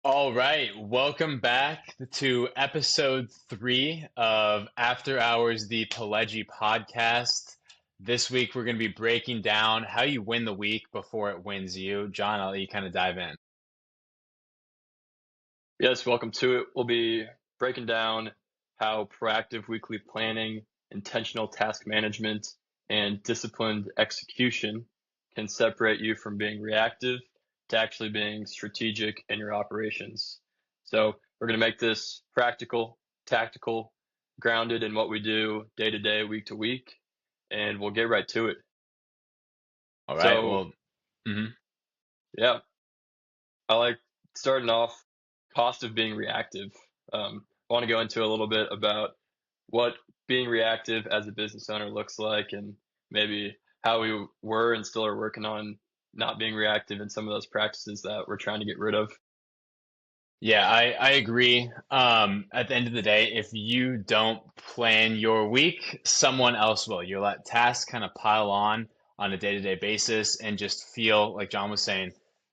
All right, welcome back to episode 3 of After Hours, the Pelegi podcast. This week, we're going to be breaking down how you win the week before it wins you. John, I'll let you kind of dive in. Yes, welcome to it. We'll be breaking down how proactive weekly planning, intentional task management, and disciplined execution can separate you from being reactive to actually being strategic in your operations. So, we're going to make this practical, tactical, grounded in what we do day to day, week to week, and we'll get right to it. All right, So, well, mhm. yeah, I like starting off cost of being reactive. I want to go into a little bit about what being reactive as a business owner looks like and maybe how we were and still are working on not being reactive in some of those practices that we're trying to get rid of. Yeah, I agree. At the end of the day, if you don't plan your week, someone else will. You let tasks kind of pile on a day-to-day basis and just feel, like John was saying,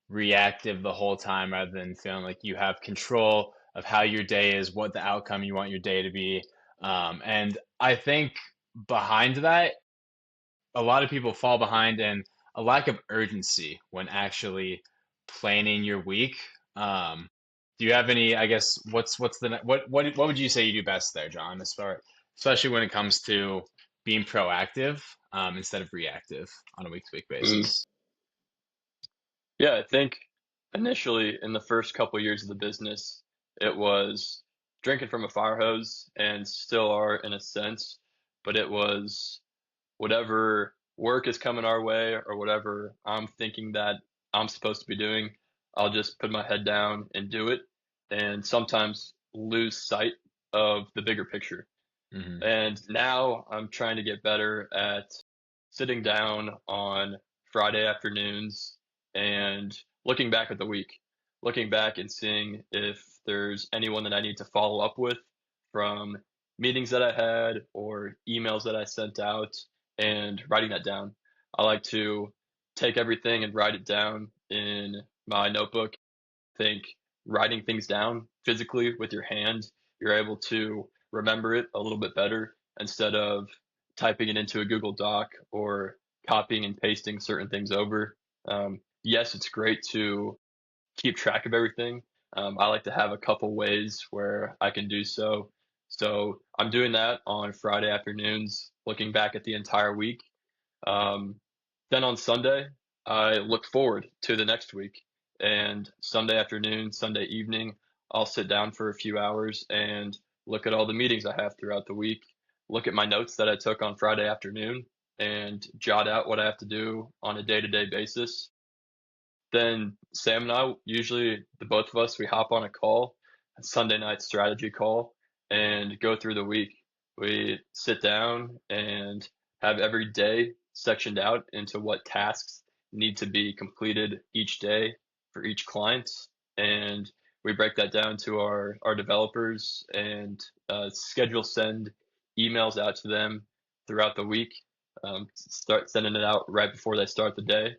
reactive the whole time rather than feeling like you have control of how your day is, what the outcome you want your day to be. And I think behind that, a lot of people fall behind in a lack of urgency when actually planning your week. Do you have any? I guess what's the what would you say you do best there, John? Especially when it comes to being proactive instead of reactive on a week to week Mm. basis. Yeah, I think initially in the first couple years of the business, it was drinking from a fire hose and still are in a sense, but it was whatever work is coming our way or whatever I'm thinking that I'm supposed to be doing, I'll just put my head down and do it, and sometimes lose sight of the bigger picture. Hmm. And now I'm trying to get better at sitting down on Friday afternoons and looking back at the week, looking back and seeing if there's anyone that I need to follow up with from meetings that I had or emails that I sent out and writing that down. I like to take everything and write it down in my notebook. Think writing things down physically with your hand, you're able to remember it a little bit better instead of typing it into a Google Doc or copying and pasting certain things over. Yes, it's great to keep track of everything. I like to have a couple ways where I can do so. So I'm doing that on Friday afternoons, looking back at the entire week. um, then on Sunday, I look forward to the next week. And Sunday afternoon, Sunday evening, I'll sit down for a few hours and look at all the meetings I have throughout the week, look at my notes that I took on Friday afternoon, and jot out what I have to do on a day to day basis. Then Sam and I, usually the both of us, we hop on a call, a Sunday night strategy call, and go through the week. We sit down and have every day sectioned out into what tasks need to be completed each day for each client. And we break that down to our developers and schedule send emails out to them throughout the week. Start sending it out right before they start the day,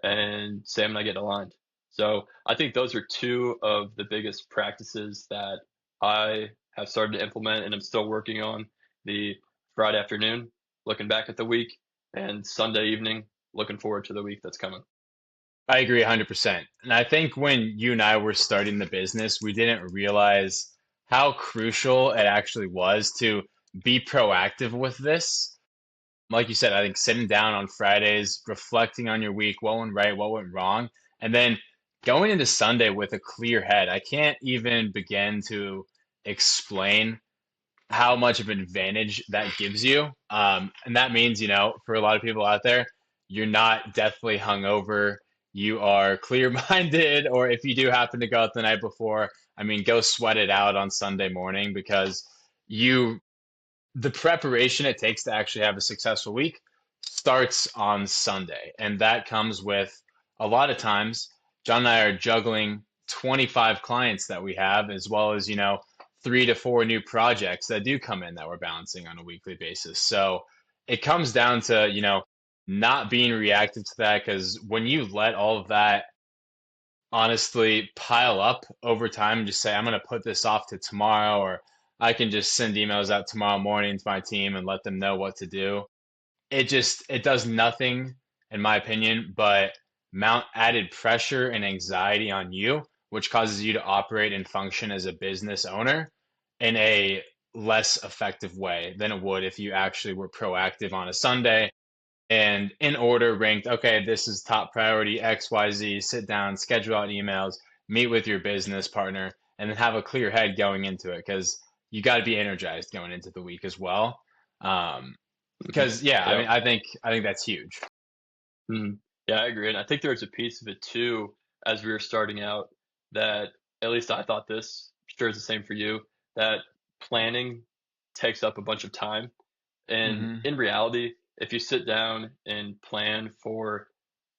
and Sam and I get aligned. So I think those are two of the biggest practices that I have started to implement and I'm still working on. The Friday afternoon, looking back at the week, and Sunday evening, looking forward to the week that's coming. I agree 100%. And I think when you and I were starting the business, we didn't realize how crucial it actually was to be proactive with this. Like you said, I think sitting down on Fridays, reflecting on your week, what went right, what went wrong, and then going into Sunday with a clear head. I can't even begin to explain how much of an advantage that gives you. And that means, for a lot of people out there, you're not deathly hungover. You are clear minded, or if you do happen to go out the night before, I mean, go sweat it out on Sunday morning because you the preparation it takes to actually have a successful week starts on Sunday. And that comes with a lot of times, John and I are juggling 25 clients that we have, as well as, 3 to 4 new projects that do come in that we're balancing on a weekly basis. So it comes down to, not being reactive to that because when you let all of that honestly pile up over time and just say, I'm going to put this off to tomorrow, or I can just send emails out tomorrow morning to my team and let them know what to do. It does nothing, in my opinion, but mount added pressure and anxiety on you, which causes you to operate and function as a business owner in a less effective way than it would if you actually were proactive on a Sunday and in order ranked, okay, this is top priority XYZ, sit down, schedule out emails, meet with your business partner, and then have a clear head going into it because you got to be energized going into the week as well. Um, Mhm. because yeah, I Yep. mean, I think that's huge. Mhm. Yeah, I agree, and I think there's a piece of it too, as we were starting out, that at least I thought this, sure it's the same for you, that planning takes up a bunch of time. And Hmm. in reality, if you sit down and plan for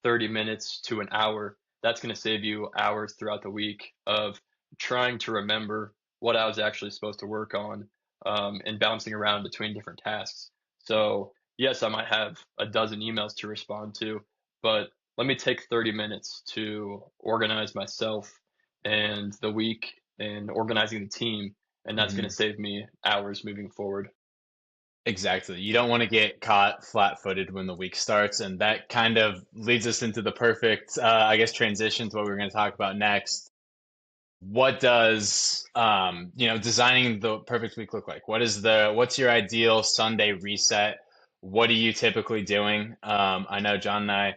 30 minutes to an hour, that's going to save you hours throughout the week of trying to remember what I was actually supposed to work on, and bouncing around between different tasks. So, yes, I might have a dozen emails to respond to, but let me take 30 minutes to organize myself and the week and organizing the team, and that's going to Hmm. save me hours moving forward. Exactly. You don't want to get caught flat-footed when the week starts, and that kind of leads us into the perfect, I guess, transition to what we're going to talk about next. What does designing the perfect week look like? What's your ideal Sunday reset? What are you typically doing? I know John and I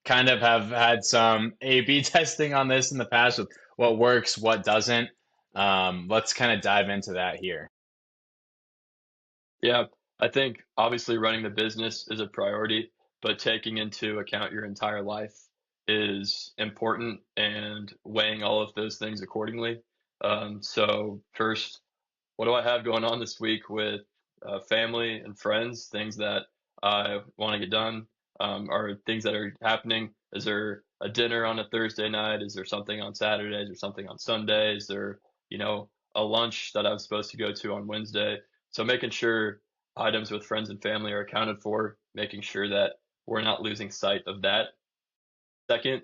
kind of have had some A/B testing on this in the past with what works, what doesn't. Let's kind of dive into that here. Yeah, I think obviously running the business is a priority, but taking into account your entire life is important and weighing all of those things accordingly. So first, what do I have going on this week with family and friends? Things that I want to get done, or things that are happening. Is there a dinner on a Thursday night? Is there something on Saturdays or something on Sundays? Is there, you know, a lunch that I'm supposed to go to on Wednesday? So making sure items with friends and family are accounted for, making sure that we're not losing sight of that. Second,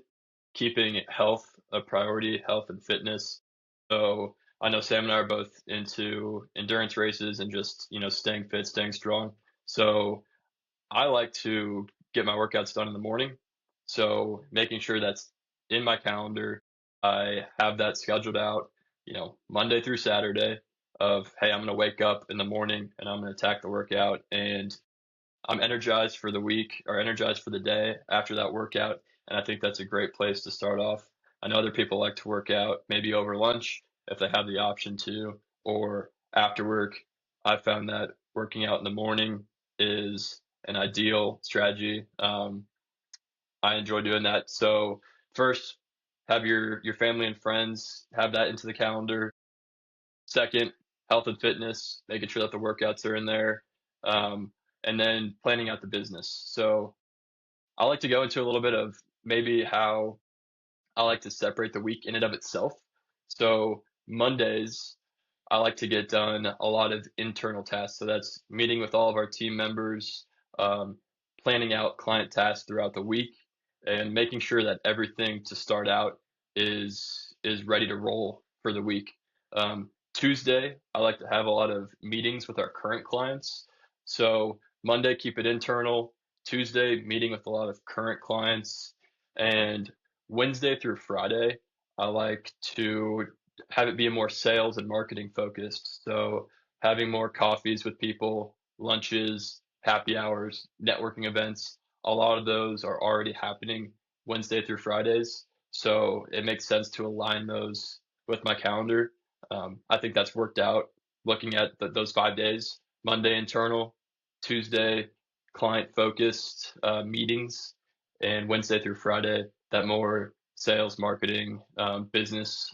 keeping health a priority, health and fitness. So I know Sam and I are both into endurance races and just, staying fit, staying strong. So I like to get my workouts done in the morning. So making sure that's in my calendar, I have that scheduled out, Monday through Saturday of, hey, I'm going to wake up in the morning and I'm going to attack the workout, and I'm energized for the week or energized for the day after that workout. And I think that's a great place to start off. I know other people like to work out maybe over lunch if they have the option to, or after work. I found that working out in the morning is an ideal strategy. I enjoy doing that. So first, have your family and friends have that into the calendar. Second, health and fitness, making sure that the workouts are in there, um, and then planning out the business. So I like to go into a little bit of maybe how I like to separate the week in and of itself. So Mondays, I like to get done a lot of internal tasks. So that's meeting with all of our team members, um, planning out client tasks throughout the week, and making sure that everything to start out is ready to roll for the week. Tuesday, I like to have a lot of meetings with our current clients. So Monday, keep it internal. Tuesday, meeting with a lot of current clients, and Wednesday through Friday, I like to have it be more sales and marketing focused. So having more coffees with people, lunches, happy hours, networking events, a lot of those are already happening Wednesday through Fridays. So it makes sense to align those with my calendar. I think that's worked out looking at those 5 days: Monday internal, Tuesday client focused meetings, and Wednesday through Friday that more sales, marketing, business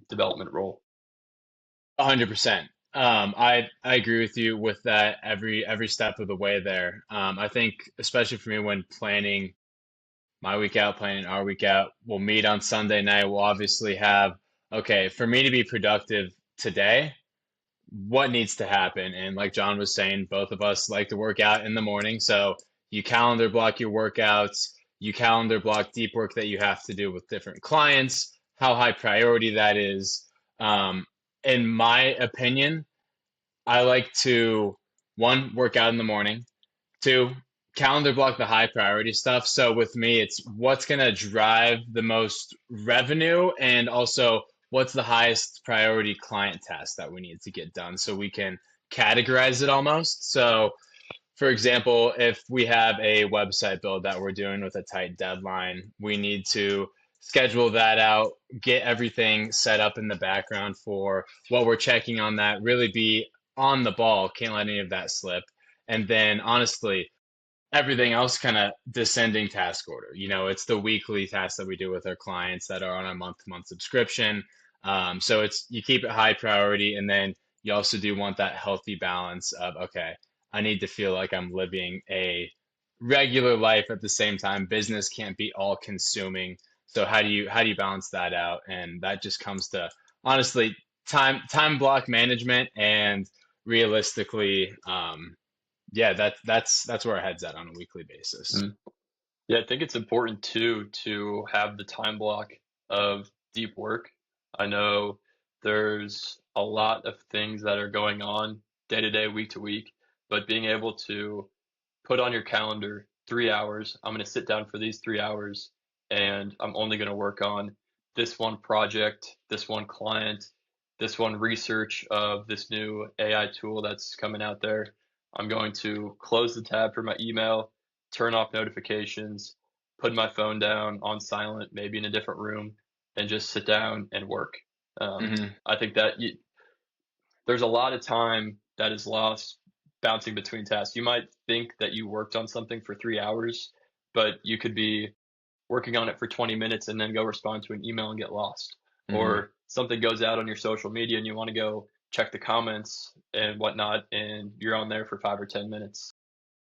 development role. 100%. I agree with you with that every step of the way there. I think especially for me when planning my week out, planning our week out, we'll meet on Sunday night. We'll obviously have, okay, for me to be productive today, what needs to happen? And like John was saying, both of us like to work out in the morning. So you calendar block your workouts, you calendar block deep work that you have to do with different clients, how high priority that is. Um, in my opinion, I like to, one, work out in the morning. Two, calendar block the high priority stuff. So with me, it's what's going to drive the most revenue and also what's the highest priority client task that we need to get done so we can categorize it almost. So for example, if we have a website build that we're doing with a tight deadline, we need to schedule that out, get everything set up in the background for what we're checking on that, really be on the ball, can't let any of that slip. And then honestly, everything else kind of descending task order. It's the weekly tasks that we do with our clients that are on a month-to-month subscription. So it's you keep it high priority, and then you also do want that healthy balance of okay, I need to feel like I'm living a regular life at the same time. Business can't be all consuming. So how do you balance that out? And that just comes to honestly time block management and realistically yeah, that's where our head's at on a weekly basis. Mm. Yeah, I think it's important too to have the time block of deep work. I know there's a lot of things that are going on day to day, week to week, but being able to put on your calendar 3 hours, I'm going to sit down for these 3 hours and I'm only going to work on this one project, this one client, this one research of this new AI tool that's coming out there. I'm going to close the tab for my email, turn off notifications, put my phone down on silent, maybe in a different room, and just sit down and work. Hmm. I think that there's a lot of time that is lost bouncing between tasks. You might think that you worked on something for 3 hours, but you could be working on it for 20 minutes and then go respond to an email and get lost. Hmm. Or something goes out on your social media and you want to go check the comments and whatnot, and you're on there for 5 or 10 minutes.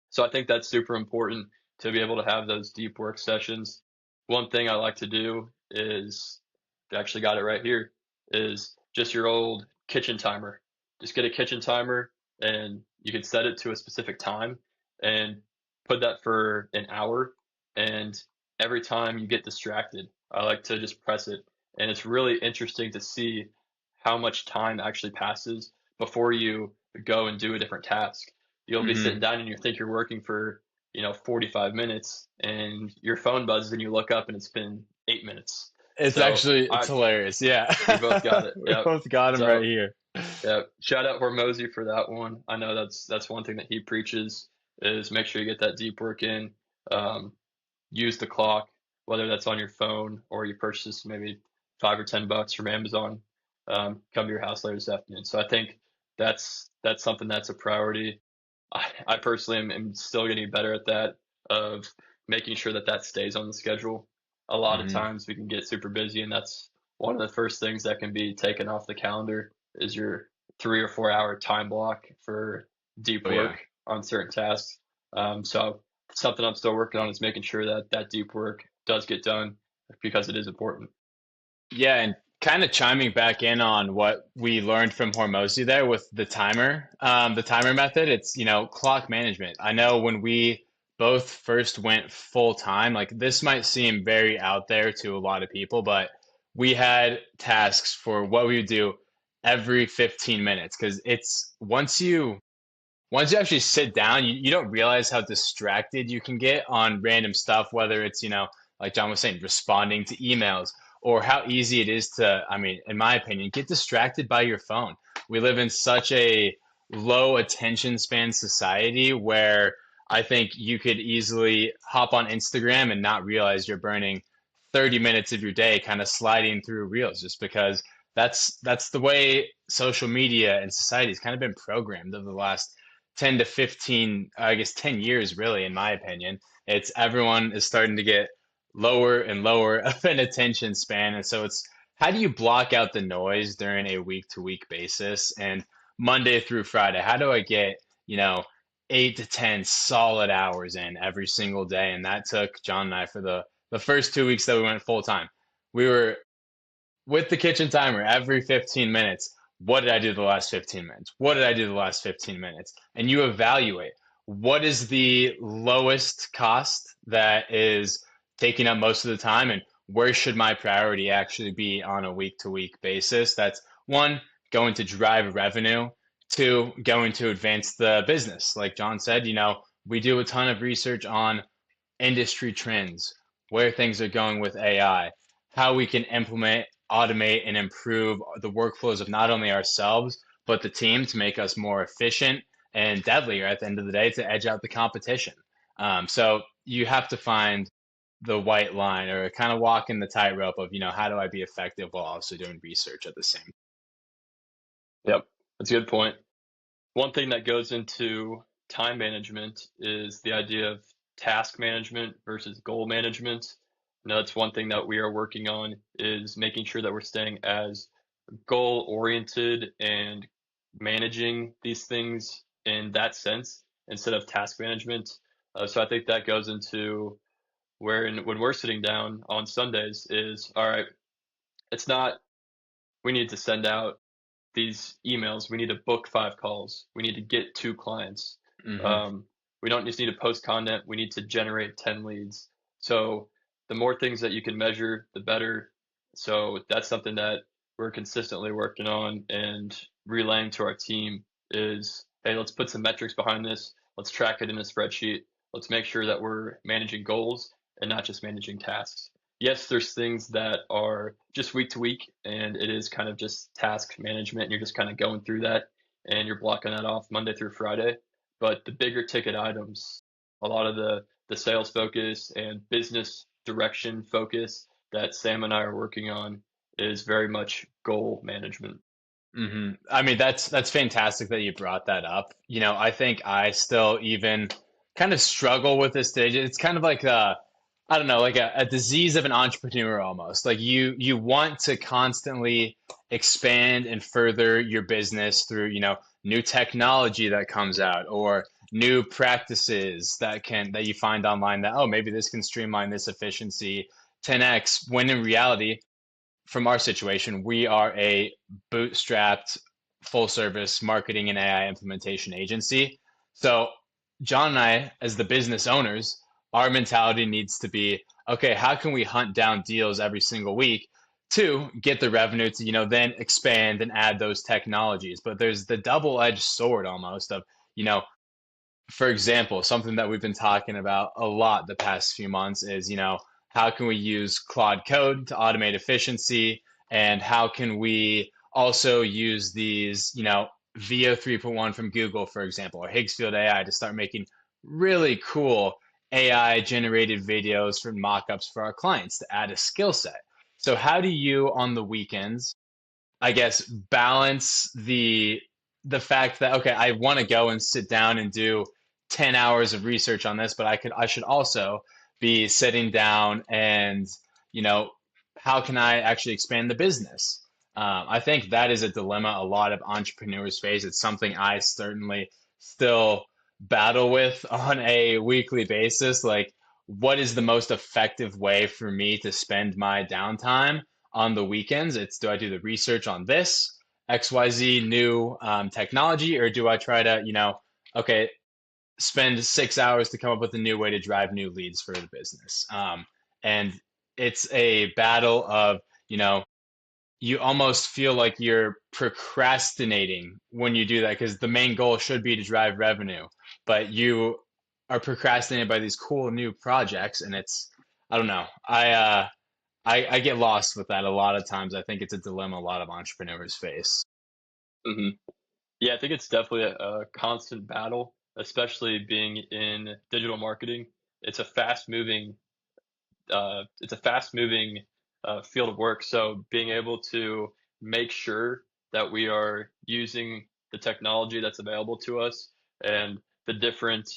So I think that's super important to be able to have those deep work sessions. One thing I like to do is, I actually got it right here, is just your old kitchen timer. Just get a kitchen timer and you can set it to a specific time and put that for an hour. And every time you get distracted, I like to just press it. And it's really interesting to see how much time actually passes before you go and do a different task. You'll be sitting Hmm. down and you think you're working for 45 minutes and your phone buzzes and you look up and it's been 8 minutes. It's So actually it's I hilarious. Yeah. we both got it. We Yep. both got him right So here. yeah, shout out Hormozy for that one. I know that's one thing that he preaches is make sure you get that deep work in. Um, Use the clock, whether that's on your phone or you purchase maybe $5 or $10 from Amazon. Come to your house later this afternoon. So I think that's something that's a priority. I personally am still getting better at that, of making sure that that stays on the schedule. A lot of Hmm. times we can get super busy, and that's one of the first things that can be taken off the calendar is your 3 or 4 hour time block for deep Oh yeah. work on certain tasks. So something I'm still working on is making sure that that deep work does get done because it is important. Yeah, and kind of chiming back in on what we learned from Hormozy there with the timer method, it's, clock management. I know when we both first went full time, like this might seem very out there to a lot of people, but we had tasks for what we would do every 15 minutes because it's once you actually sit down, you don't realize how distracted you can get on random stuff, whether it's, like John was saying, responding to emails, or how easy it is to, I mean, in my opinion, get distracted by your phone. We live in such a low attention span society where I think you could easily hop on Instagram and not realize you're burning 30 minutes of your day kind of sliding through reels just because that's the way social media and society has kind of been programmed over the last 10 to 15, I guess 10 years, really, in my opinion. It's everyone is starting to get lower and lower of an attention span. And so it's how do you block out the noise during a week to week basis and Monday through Friday? How do I get, 8 to 10 solid hours in every single day? And that took John and I for the first 2 weeks that we went full time. We were with the kitchen timer every 15 minutes. What did I do the last 15 minutes? What did I do the last 15 minutes? And you evaluate what is the lowest cost that is taking up most of the time and where should my priority actually be on a week to week basis? That's one, going to drive revenue, two, going to advance the business. Like John said, we do a ton of research on industry trends, where things are going with AI, how we can implement, automate, and improve the workflows of not only ourselves, but the team to make us more efficient and deadlier at the end of the day to edge out the competition. So you have to find the white line or kind of walking the tightrope of, how do I be effective while also doing research at the same. Yep, that's a good point. One thing that goes into time management is the idea of task management versus goal management. That's one thing that we are working on is making sure that we're staying as goal oriented and managing these things in that sense instead of task management. So I think that goes into when we're sitting down on Sundays is all right. It's not we need to send out these emails. We need to book 5 calls. We need to get 2 clients. Hmm. Um, we don't just need to post content. We need to generate 10 leads. So the more things that you can measure, the better. So that's something that we're consistently working on and relaying to our team is, hey, let's put some metrics behind this. Let's track it in a spreadsheet. Let's make sure that we're managing goals and not just managing tasks. Yes, there's things that are just week to week, and it is kind of just task management, and you're just kind of going through that, and you're blocking that off Monday through Friday. But the bigger ticket items, a lot of the sales focus and business direction focus that Sam and I are working on is very much goal management. I mean, that's fantastic that you brought that up. I think I still even kind of struggle with this stage. It's kind of like I don't know, like a disease of an entrepreneur almost. Like you want to constantly expand and further your business through, new technology that comes out or new practices that you find online that, oh, maybe this can streamline this efficiency 10x, when in reality from our situation, we are a bootstrapped full service marketing and AI implementation agency. So, John and I, as the business owners, our mentality needs to be okay, how can we hunt down deals every single week to get the revenue to, then expand and add those technologies? But there's the double edged sword almost of, you know, for example, something that we've been talking about a lot the past few months is, how can we use Claude Code to automate efficiency? And how can we also use these, VO 3.1 from Google, for example, or Higgsfield AI to start making really cool AI generated videos for mock-ups for our clients to add a skill set. So how do you on the weekends, I guess, balance the fact that okay, I want to go and sit down and do 10 hours of research on this, but I should also be sitting down and, you know, how can I actually expand the business? I think that is a dilemma a lot of entrepreneurs face. It's something I certainly still battle with on a weekly basis. Like, what is the most effective way for me to spend my downtime on the weekends? It's do I do the research on this XYZ new technology, or do I try to, okay, spend 6 hours to come up with a new way to drive new leads for the business? And it's a battle of, you know, you almost feel like you're procrastinating when you do that because the main goal should be to drive revenue, but you are procrastinated by these cool new projects, and I don't know. I get lost with that a lot of times. I think it's a dilemma a lot of entrepreneurs face. Hmm. Yeah, I think it's definitely a constant battle, especially being in digital marketing. It's a fast moving it's a fast moving field of work. So being able to make sure that we are using the technology that's available to us and the different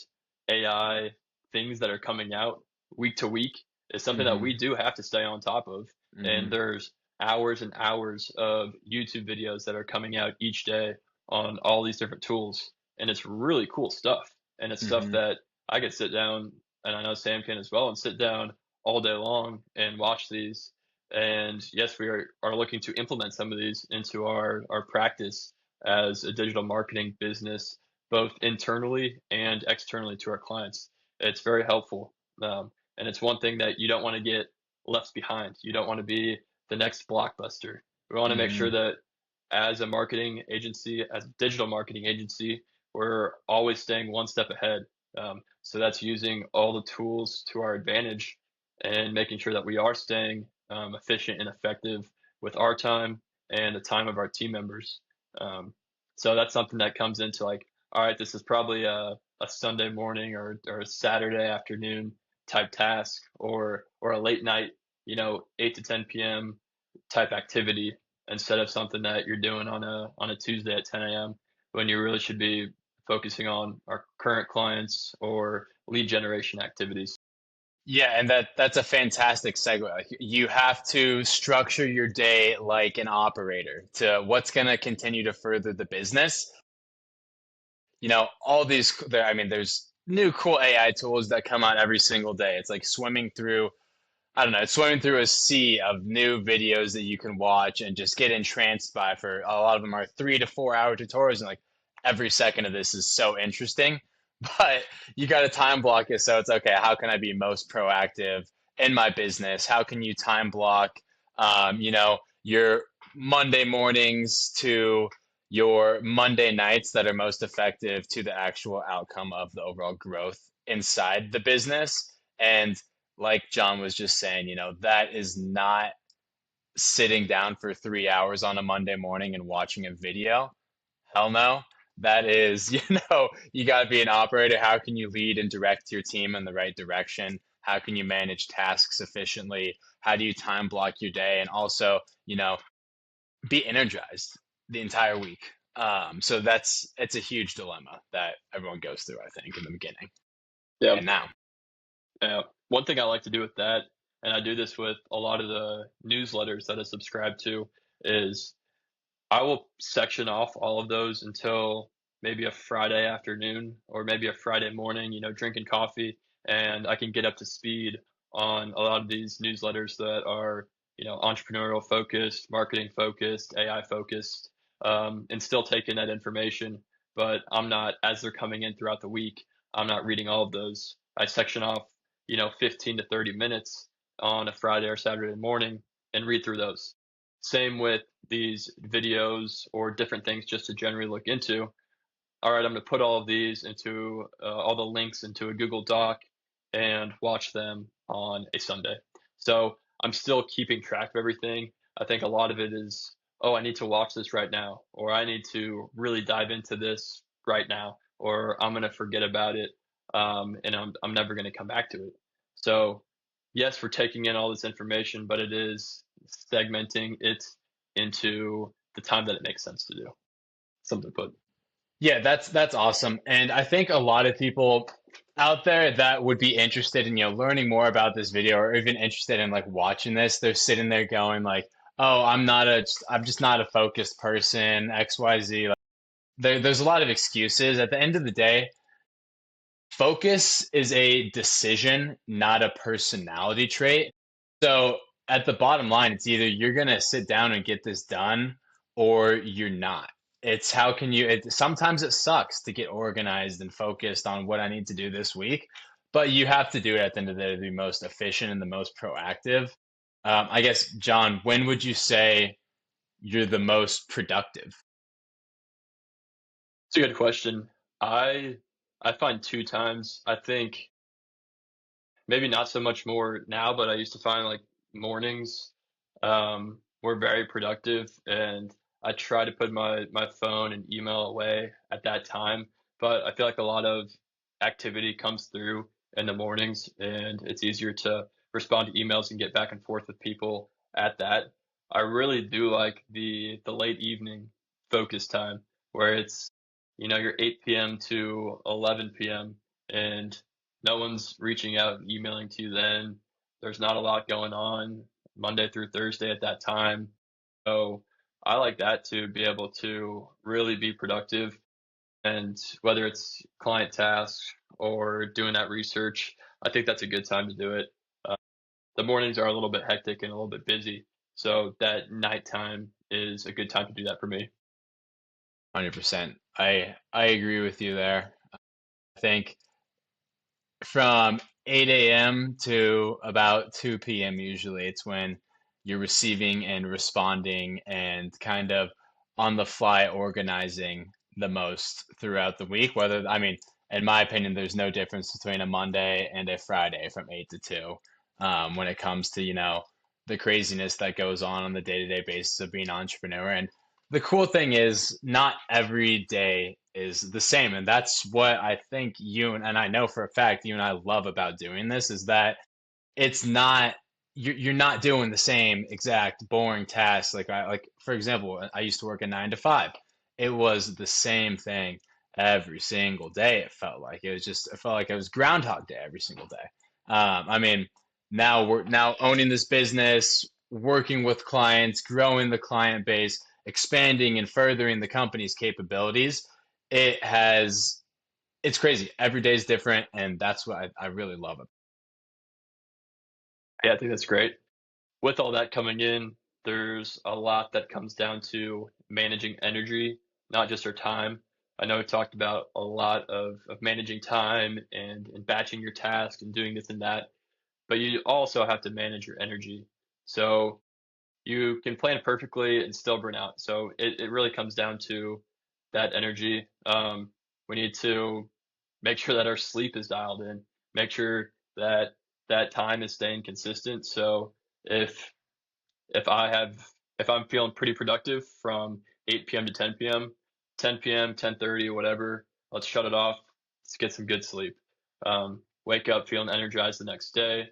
AI things that are coming out week to week is something that Hmm. we do have to stay on top of. And Hmm. there's hours and hours of YouTube videos that are coming out each day on all these different tools. And it's really cool stuff. And it's stuff Hmm. that I could sit down, and I know Sam can as well, and sit down all day long and watch these. And yes, are looking to implement some of these into our practice as a digital marketing business, both internally and externally to our clients. It's very helpful. And it's one thing that you don't want to get. left behind. You don't want to be the next blockbuster. We want to make sure Hmm. that as a marketing agency, as a digital marketing agency, we're always staying one step ahead. So that's using all the tools to our advantage and making sure that we are staying efficient and effective with our time and the time of our team members. Um, so that's something that comes into like, all right, this is probably a Sunday morning or a Saturday afternoon type task or a late night, 8 to 10 p.m. type activity instead of something that you're doing on a Tuesday at 10 a.m. when you really should be focusing on our current clients or lead generation activities. Yeah, and that's a fantastic segue. Like you have to structure your day like an operator to what's going to continue to further the business. All these there, I mean, there's new cool AI tools that come out every single day. It's like swimming through, I don't know, it's swimming through a sea of new videos that you can watch and just get entranced by. For a lot of them are 3 to 4 hour tutorials, and like every second of this is so interesting. But you got to time block it, so it's okay. How can I be most proactive in my business? How can you time block, your Monday mornings to your Monday nights that are most effective to the actual outcome of the overall growth inside the business? And like John was just saying, that is not sitting down for 3 hours on a Monday morning and watching a video. Hell no. That is, you got to be an operator. How can you lead and direct your team in the right direction? How can you manage tasks efficiently? How do you time block your day? And also, be energized the entire week. So it's a huge dilemma that everyone goes through, I think, in the beginning Yeah. and now. One thing I like to do with that, and I do this with a lot of the newsletters that I subscribe to, is I will section off all of those until maybe a Friday afternoon or maybe a Friday morning, drinking coffee, and I can get up to speed on a lot of these newsletters that are, entrepreneurial focused, marketing focused, AI focused, and still taking that information. But I'm not, as they're coming in throughout the week, I'm not reading all of those. I section off, 15 to 30 minutes on a Friday or Saturday morning and read through those. Same with these videos or different things just to generally look into. All right, I'm going to put all of these into all the links into a Google Doc and watch them on a Sunday. So I'm still keeping track of everything. I think a lot of it is, oh, I need to watch this right now, or I need to really dive into this right now, or I'm going to forget about it, and I'm never going to come back to it. So yes, we're taking in all this information, but it is segmenting it into the time that it makes sense to do. Something to put. Yeah, that's awesome. And I think a lot of people out there that would be interested in, learning more about this video or even interested in like watching this, they're sitting there going like, "Oh, I'm just not a focused person, XYZ." Like, there's a lot of excuses. At the end of the day, focus is a decision, not a personality trait. So at the bottom line, it's either you're gonna sit down and get this done or you're not. It's how can you sometimes it sucks to get organized and focused on what I need to do this week, but you have to do it at the end of the day to be most efficient and the most proactive. I guess, John, when would you say you're the most productive? It's a good question. I I find two times. I think maybe not so much more now, but I used to find like mornings were very productive, and I try to put my phone and email away at that time. But I feel like a lot of activity comes through in the mornings, and it's easier to respond to emails and get back and forth with people at that. I really do like the late evening focus time where it's your 8 p.m. to 11 p.m. and no one's reaching out and emailing to you then. There's not a lot going on Monday through Thursday at that time. So I like that to be able to really be productive. And whether it's client tasks or doing that research, I think that's a good time to do it. Uh, the mornings are a little bit hectic and a little bit busy. So that nighttime is a good time to do that for me. 100%. I agree with you there. I think from 8 a.m. to about 2 p.m. usually. It's when you're receiving and responding and kind of on the fly organizing the most throughout the week. I mean, in my opinion, there's no difference between a Monday and a Friday from 8 to 2 when it comes to, the craziness that goes on the day-to-day basis of being an entrepreneur. And the cool thing is, not every day is the same, and that's what I think and I know for a fact you and I love about doing this is that it's not you're not doing the same exact boring tasks. Like for example, I used to work a 9 to 5. It was the same thing every single day. It felt like it was Groundhog Day every single day. I mean, now we're now owning this business, working with clients, growing the client base, expanding and furthering the company's capabilities. It has it's crazy. Every day is different, and that's what I really love it. Yeah, I think that's great. With all that coming in, there's a lot that comes down to managing energy, not just our time. I know we talked about a lot of managing time and batching your tasks and doing this and that, but you also have to manage your energy. So you can plan perfectly and still burn out. So it really comes down to that energy. We need to make sure that our sleep is dialed in, make sure that that time is staying consistent. So if if I have if I'm feeling pretty productive from 8 p.m. to 10 p.m., 10 p.m., 10:30, whatever, let's shut it off. Let's get some good sleep. Wake up feeling energized the next day.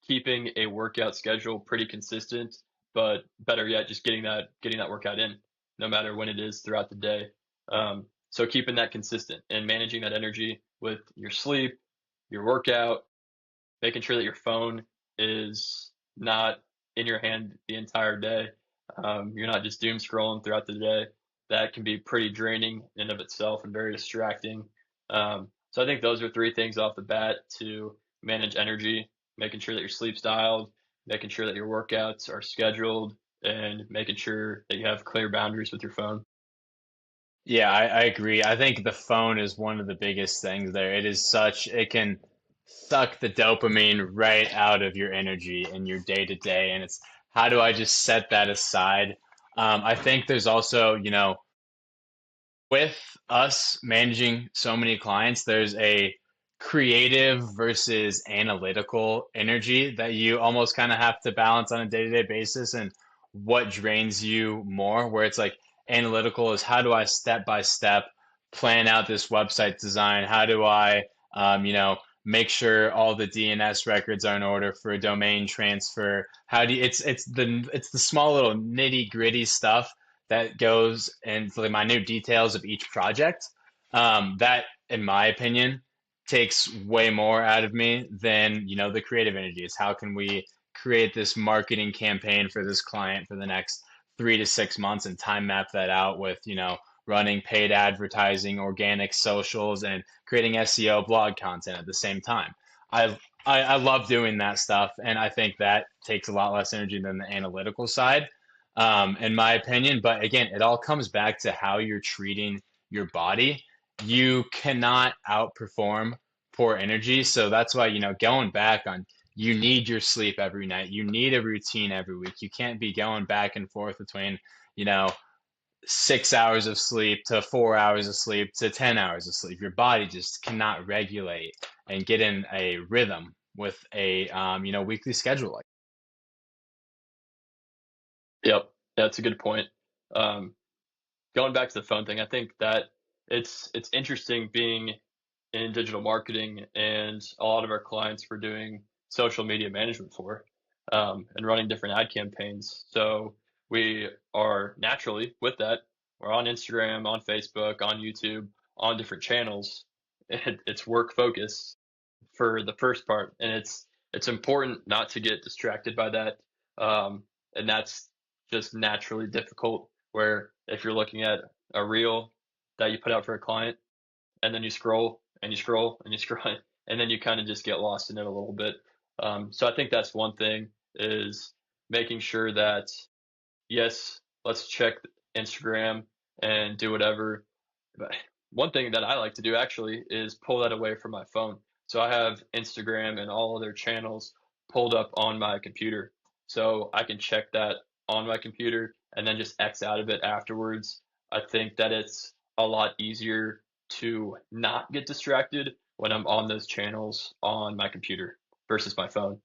Keeping a workout schedule pretty consistent, but better yet, just getting that workout in, no matter when it is throughout the day. So keeping that consistent and managing that energy with your sleep, your workout, making sure that your phone is not in your hand the entire day. You're not just doom scrolling throughout the day. That can be pretty draining in of itself and very distracting. So I think those are three things off the bat to manage energy: making sure that your sleep's dialed, making sure that your workouts are scheduled, and making sure that you have clear boundaries with your phone. Yeah, I agree. I think the phone is one of the biggest things there. It can suck the dopamine right out of your energy and your day to day. And it's how do I just set that aside? I think there's also, with us managing so many clients, there's a creative versus analytical energy that you almost kind of have to balance on a day-to-day basis. And what drains you more, where it's like analytical is how do I step by step plan out this website design? How do I, make sure all the DNS records are in order for a domain transfer? How do you, it's the small little nitty gritty stuff that goes into the minute details of each project. That, in my opinion, takes way more out of me than the creative energy. Is how can we create this marketing campaign for this client for the next 3 to 6 months and time map that out with running paid advertising, organic socials, and creating SEO blog content at the same time. I I love doing that stuff, and I think that takes a lot less energy than the analytical side, in my opinion. But again, it all comes back to how you're treating your body. You cannot outperform poor energy. So that's why, going back on, you need your sleep every night. You need a routine every week. You can't be going back and forth between, you know, 6 hours of sleep to 4 hours of sleep to 10 hours of sleep. Your body just cannot regulate and get in a rhythm with a, weekly schedule. Yep, that's a good point. Um, Going back to the phone thing, I think that it's interesting being in digital marketing, and a lot of our clients we're doing social media management for, and running different ad campaigns. So we are naturally with that. We're on Instagram, on Facebook, on YouTube, on different channels. It's work focused for the first part, and it's important not to get distracted by that. And that's just naturally difficult. Where if you're looking at a reel that you put out for a client, and then you scroll and you scroll and you scroll, and then you kind of just get lost in it a little bit. So I think that's one thing, is making sure that, yes, let's check Instagram and do whatever. But one thing that I like to do actually is pull that away from my phone. So I have Instagram and all of their channels pulled up on my computer. So I can check that on my computer and then just X out of it afterwards. I think that it's a lot easier to not get distracted when I'm on those channels on my computer versus my phone.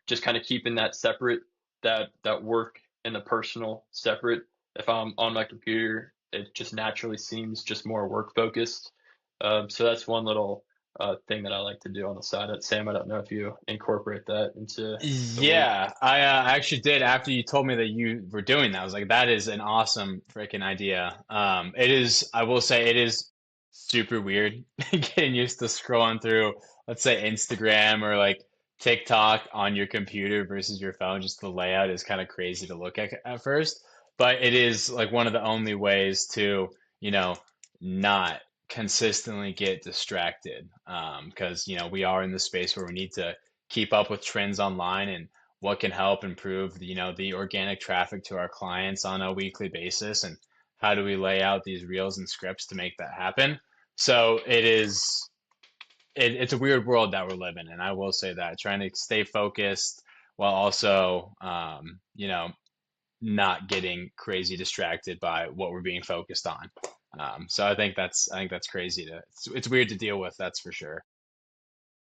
Just kind of keeping that separate, that work and the personal separate. If I'm on my computer, it just naturally seems just more work focused. So that's one little thing that I like to do on the side. Sam, I don't know if you incorporate that into the work. Yeah, I actually did after you told me that you were doing that. I was like, that is an awesome freaking idea. It is, I will say, it is super weird getting used to scrolling through, let's say, Instagram or like TikTok on your computer versus your phone. Just the layout is kind of crazy to look at first, but it is like one of the only ways to, you know, not consistently get distracted. Because, we are in the space where we need to keep up with trends online and what can help improve the organic traffic to our clients on a weekly basis, and how do we lay out these reels and scripts to make that happen. So it's a weird world that we're living in. I will say that, trying to stay focused while also not getting crazy distracted by what we're being focused on. So I think that's crazy it's weird to deal with, that's for sure.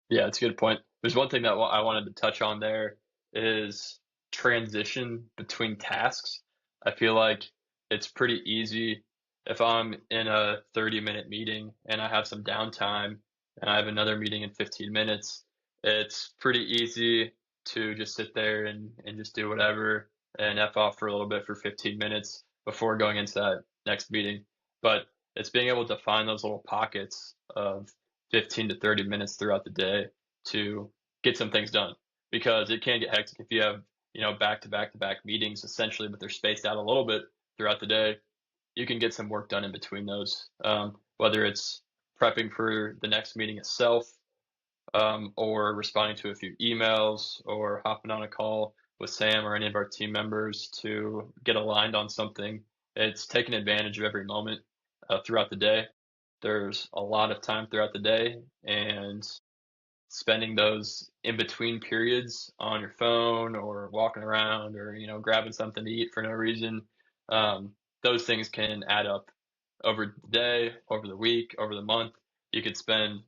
Yeah, it's a good point. There's one thing that I wanted to touch on there is transition between tasks. I feel like it's pretty easy if I'm in a 30-minute meeting and I have some downtime and I have another meeting in 15 minutes. It's pretty easy to just sit there and just do whatever and F off for a little bit for 15 minutes before going into that next meeting. But it's being able to find those little pockets of 15 to 30 minutes throughout the day to get some things done, because it can get hectic if you have, back to back to back meetings essentially, but they're spaced out a little bit throughout the day. You can get some work done in between those, whether it's prepping for the next meeting itself, or responding to a few emails, or hopping on a call with Sam or any of our team members to get aligned on something. It's taking advantage of every moment throughout the day. There's a lot of time throughout the day, and spending those in between periods on your phone or walking around or grabbing something to eat for no reason, um, those things can add up over the day, over the week, over the month. You could spend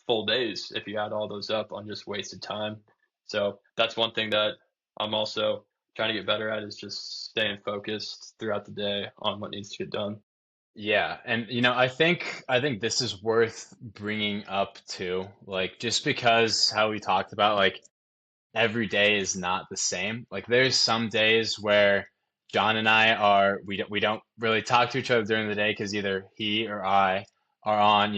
full days if you add all those up on just wasted time. So that's one thing that I'm also trying to get better at, is just staying focused throughout the day on what needs to get done. Yeah, and I think this is worth bringing up too. Like, just because how we talked about, like, every day is not the same. Like, there's some days where John and I we don't really talk to each other during the day because either he or I are on,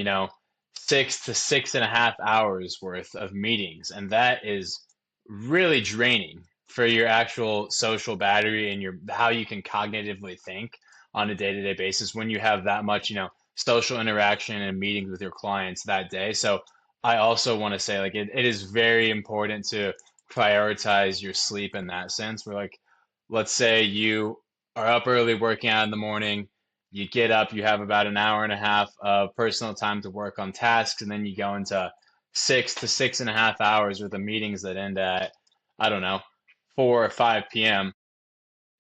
6 to 6.5 hours worth of meetings, and that is really draining for your actual social battery and your how you can cognitively think on a day-to-day basis when you have that much, social interaction and meetings with your clients that day. So I also want to say, like, it is very important to prioritize your sleep in that sense. Where, like, let's say you are up early working out in the morning, you get up, you have about an hour and a half of personal time to work on tasks, and then you go into 6 to 6.5 hours worth of meetings that end at, I don't know, 4 or 5 p.m.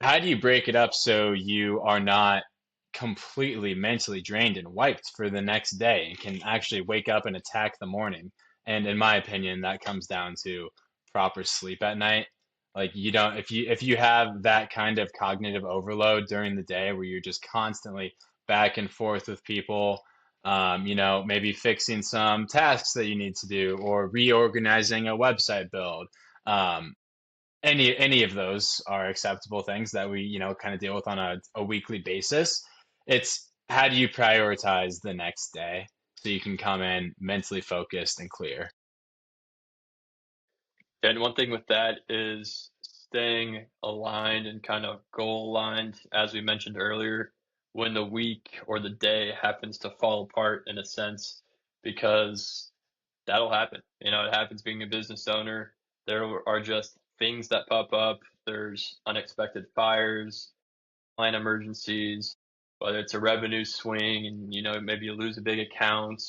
How do you break it up so you are not completely mentally drained and wiped for the next day and can actually wake up and attack the morning? And in my opinion, that comes down to proper sleep at night. Like, you don't, if you have that kind of cognitive overload during the day where you're just constantly back and forth with people, maybe fixing some tasks that you need to do or reorganizing a website build. Um, any of those are acceptable things that we kind of deal with on a weekly basis. It's how do you prioritize the next day so you can come in mentally focused and clear. And one thing with that is staying aligned and kind of goal aligned, as we mentioned earlier, when the week or the day happens to fall apart in a sense, because that'll happen. It happens being a business owner. There are just things that pop up. There's unexpected fires, client emergencies, whether it's a revenue swing and maybe you lose a big account,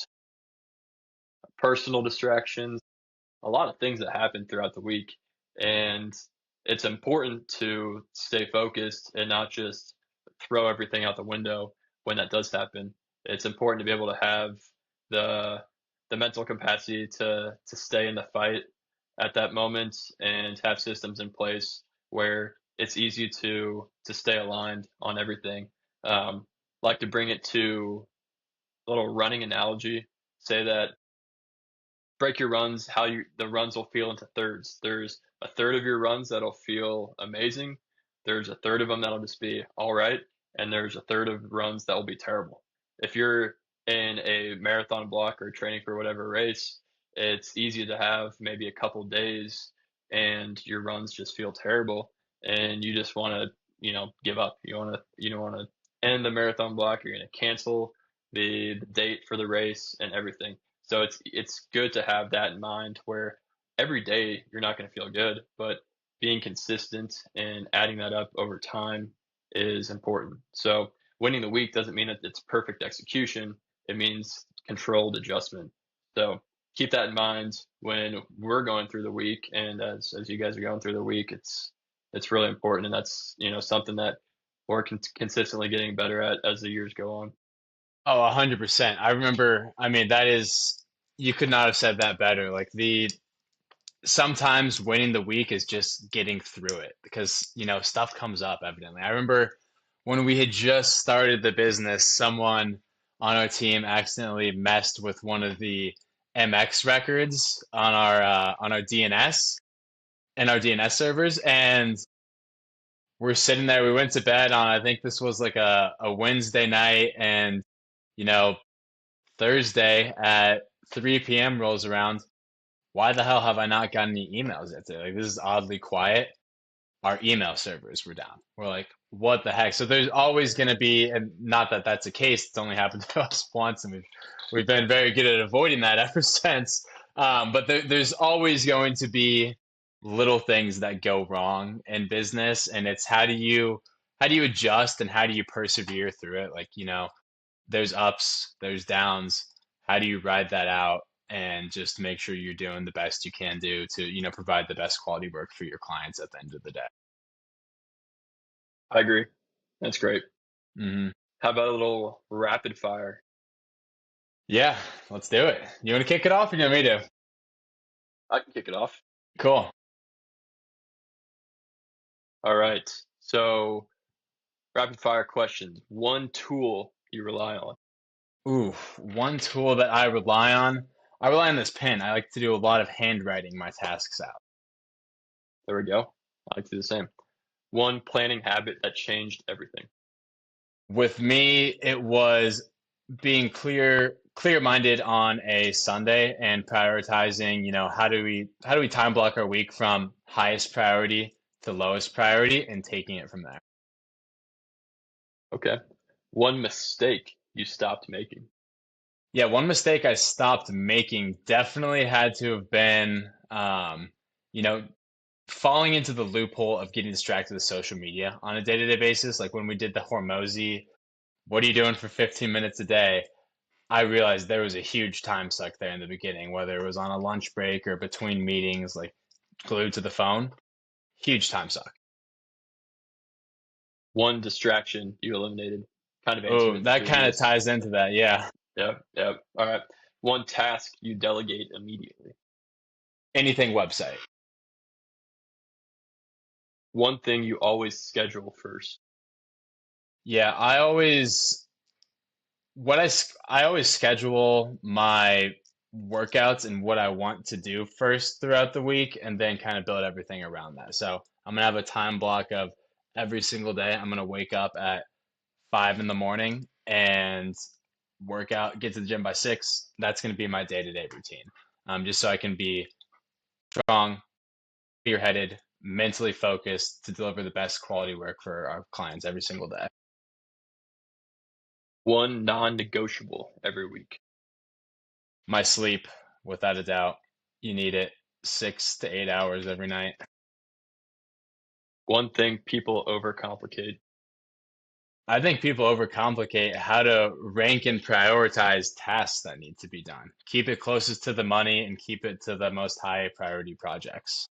personal distractions, a lot of things that happen throughout the week. And it's important to stay focused and not just throw everything out the window when that does happen. It's important to be able to have the the mental capacity to stay in the fight at that moment and have systems in place where it's easy to stay aligned on everything. Like to bring it to a little running analogy, say that break your runs how you the runs will feel into thirds. There's a third of your runs that'll feel amazing. There's a third of them that'll just be all right, and there's a third of runs that will be terrible. If you're in a marathon block or training for whatever race, it's easy to have maybe a couple days and your runs just feel terrible and you just want to, give up. You don't want to end the marathon block. You're going to cancel the date for the race and everything. So it's good to have that in mind where every day you're not going to feel good, but being consistent and adding that up over time is important. So winning the week doesn't mean that it's perfect execution. It means controlled adjustment. So keep that in mind when we're going through the week, and as you guys are going through the week, it's really important, and that's something that we're consistently getting better at as the years go on. Oh, 100%. I remember, I mean, that is, you could not have said that better. Like sometimes winning the week is just getting through it because, stuff comes up evidently. I remember when we had just started the business, someone on our team accidentally messed with one of the MX records on our DNS and our DNS servers, and we're sitting there. We went to bed on, I think this was like a Wednesday night, and you know, Thursday at 3 p.m. rolls around. Why the hell have I not gotten any emails yet today? Like, this is oddly quiet. Our email servers were down. We're like, what the heck? So there's always going to be, and not that that's a case. It's only happened to us once, and we've been very good at avoiding that ever since. But there's always going to be little things that go wrong in business, and it's how do you adjust and how do you persevere through it? Like, there's ups, there's downs. How do you ride that out and just make sure you're doing the best you can do to, provide the best quality work for your clients at the end of the day? I agree. That's great. Hmm. How about a little rapid fire? Yeah, let's do it. You want to kick it off or you want me to? I can kick it off. Cool. All right. So, rapid fire questions. One tool you rely on. Ooh, one tool that I rely on. I rely on this pen. I like to do a lot of handwriting my tasks out. There we go. I like to do the same. One planning habit that changed everything. With me, it was being clear-minded on a Sunday and prioritizing, how do we time block our week from highest priority to lowest priority and taking it from there. Okay. One mistake you stopped making. Yeah, one mistake I stopped making definitely had to have been, you know, falling into the loophole of getting distracted with social media on a day-to-day basis. Like when we did the Hormozy, what are you doing for 15 minutes a day? I realized there was a huge time suck there in the beginning, whether it was on a lunch break or between meetings, like glued to the phone. Huge time suck. One distraction you eliminated. Kind of answered Oh, in the that kind of previous. ties into that. Yeah. Yep. Yep. All right. One task you delegate immediately. Anything website. One thing you always schedule first. Yeah, I always schedule my workouts and what I want to do first throughout the week and then kind of build everything around that. So I'm gonna have a time block of every single day. I'm gonna wake up at 5 in the morning and work out, get to the gym by 6. That's gonna be my day-to-day routine. Just so I can be strong, clear-headed, mentally focused to deliver the best quality work for our clients every single day. One non-negotiable every week. My sleep, without a doubt, you need it 6 to 8 hours every night. One thing people overcomplicate. I think people overcomplicate how to rank and prioritize tasks that need to be done. Keep it closest to the money and keep it to the most high priority projects.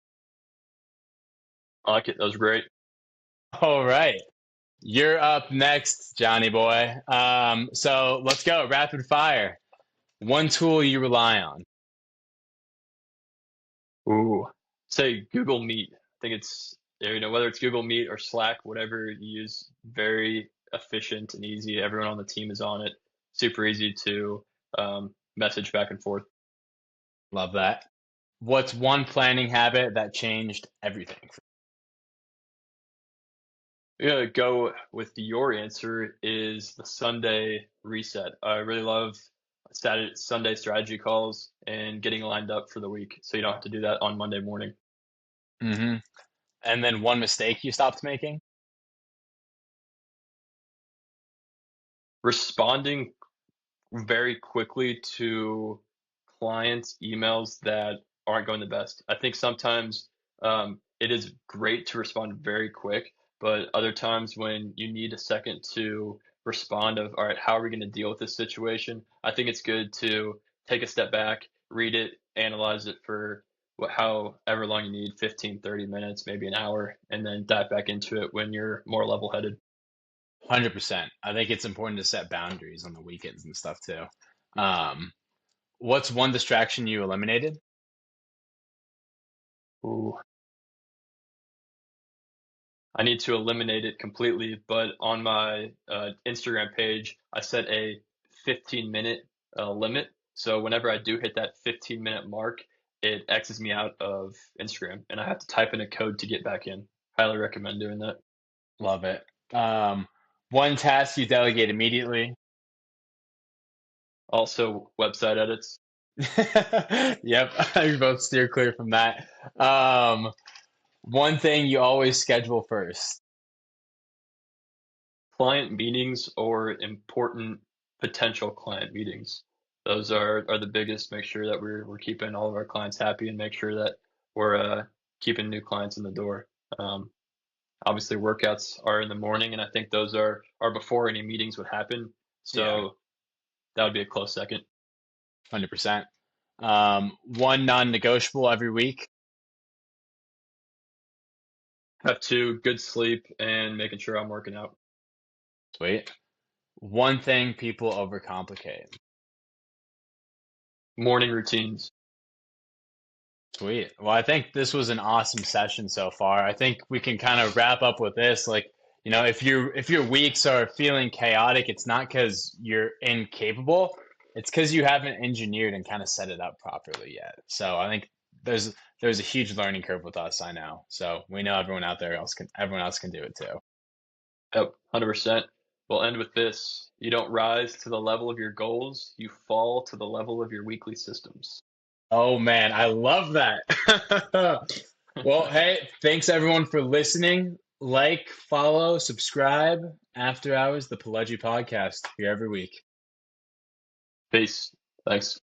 I like it. That was great. All right. You're up next, Johnny boy. So let's go. Rapid fire. One tool you rely on. Ooh, say Google Meet. I think it's whether it's Google Meet or Slack, whatever you use, very efficient and easy. Everyone on the team is on it. Super easy to message back and forth. Love that. What's one planning habit that changed everything? I'm gonna go with your answer is the Sunday reset. I really love Saturday, Sunday strategy calls and getting lined up for the week, so you don't have to do that on Monday morning. Hmm. And then one mistake you stopped making? Responding very quickly to clients' emails that aren't going the best. I think sometimes it is great to respond very quick, but other times when you need a second to respond of, all right, how are we going to deal with this situation? I think it's good to take a step back, read it, analyze it for however long you need, 15, 30 minutes, maybe an hour, and then dive back into it when you're more level-headed. 100%. I think it's important to set boundaries on the weekends and stuff too. Um, what's one distraction you eliminated? Ooh. I need to eliminate it completely, but on my Instagram page, I set a 15-minute limit. So whenever I do hit that 15-minute mark, it X's me out of Instagram, and I have to type in a code to get back in. Highly recommend doing that. Love it. Um, one task you delegate immediately. Also, website edits. Yep, we both steer clear from that. Um, one thing you always schedule first. Client meetings or important potential client meetings. Those are the biggest. Make sure that we're keeping all of our clients happy and make sure that we're keeping new clients in the door. Um, Obviously, workouts are in the morning, and I think those are before any meetings would happen. Yeah, So that would be a close second. 100%. One non-negotiable every week. Have two, good sleep and making sure I'm working out. Sweet. One thing people overcomplicate. Morning routines. Sweet. Well, I think this was an awesome session so far. I think we can kind of wrap up with this. Like, if your weeks are feeling chaotic, it's not because you're incapable. It's because you haven't engineered and kind of set it up properly yet. So I think there's a huge learning curve with us, I know. So we know everyone else can do it too. Yep, 100%. We'll end with this. You don't rise to the level of your goals, you fall to the level of your weekly systems. Oh man, I love that. Well, hey, thanks everyone for listening. Like, follow, subscribe. After Hours, the Pledgy Podcast, here every week. Peace. Thanks.